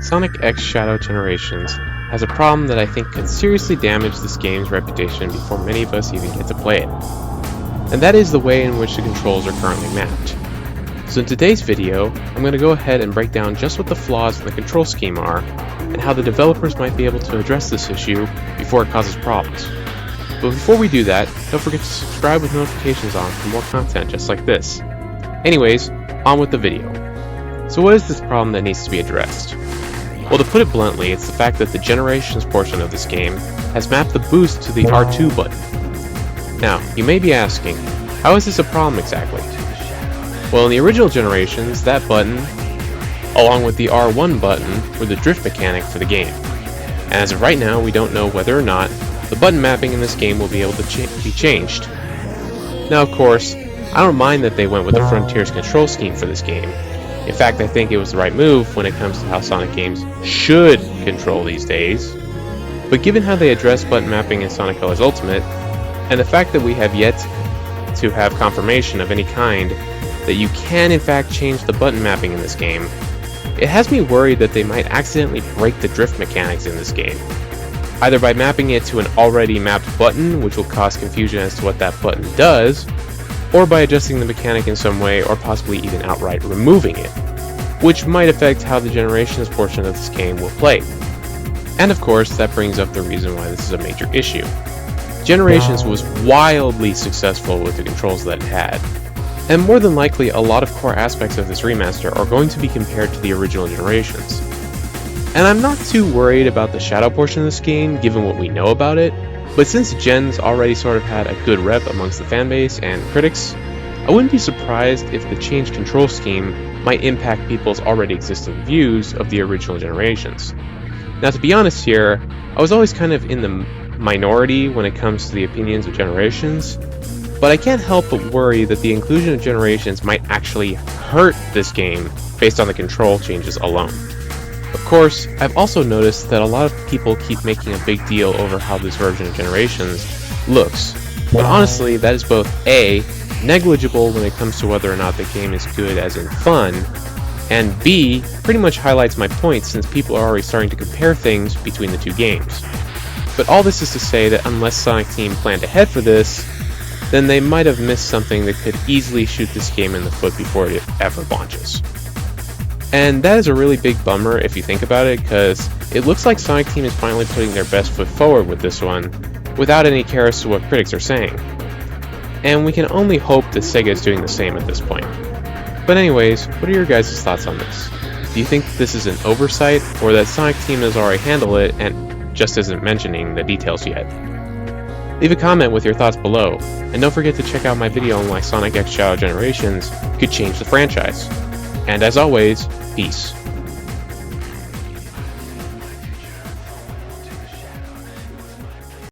Sonic X Shadow Generations has a problem that I think could seriously damage this game's reputation before many of us even get to play it. And that is the way in which the controls are currently mapped. So in today's video, I'm going to go ahead and break down just what the flaws in the control scheme are, and how the developers might be able to address this issue before it causes problems. But before we do that, don't forget to subscribe with notifications on for more content just like this. Anyways, on with the video. So what is this problem that needs to be addressed? Well, to put it bluntly, it's the fact that the Generations portion of this game has mapped the boost to the R2 button. Now, you may be asking, how is this a problem exactly? Well, in the original Generations, that button, along with the R1 button, were the drift mechanic for the game. And as of right now, we don't know whether or not the button mapping in this game will be able to be changed. Now, of course, I don't mind that they went with the Frontiers control scheme for this game. In fact, I think it was the right move when it comes to how Sonic games should control these days. But given how they address button mapping in Sonic Colors Ultimate, and the fact that we have yet to have confirmation of any kind that you can in fact change the button mapping in this game, it has me worried that they might accidentally break the drift mechanics in this game. Either by mapping it to an already mapped button, which will cause confusion as to what that button does, or by adjusting the mechanic in some way, or possibly even outright removing it, which might affect how the Generations portion of this game will play. And of course, that brings up the reason why this is a major issue. Generations was wildly successful with the controls that it had, and more than likely a lot of core aspects of this remaster are going to be compared to the original Generations. And I'm not too worried about the Shadow portion of this game, given what we know about it, but since Gen's already sort of had a good rep amongst the fanbase and critics, I wouldn't be surprised if the changed control scheme might impact people's already existing views of the original Generations. Now, to be honest here, I was always kind of in the minority when it comes to the opinions of Generations, but I can't help but worry that the inclusion of Generations might actually hurt this game based on the control changes alone. Of course, I've also noticed that a lot of people keep making a big deal over how this version of Generations looks, but honestly that is both A, negligible when it comes to whether or not the game is good as in fun, and B, pretty much highlights my point since people are already starting to compare things between the two games. But all this is to say that unless Sonic Team planned ahead for this, then they might have missed something that could easily shoot this game in the foot before it ever launches. And that is a really big bummer if you think about it, because it looks like Sonic Team is finally putting their best foot forward with this one, without any care as to what critics are saying. And we can only hope that Sega is doing the same at this point. But anyways, what are your guys' thoughts on this? Do you think this is an oversight, or that Sonic Team has already handled it and just isn't mentioning the details yet? Leave a comment with your thoughts below, and don't forget to check out my video on why Sonic X Shadow Generations could change the franchise. And as always, peace.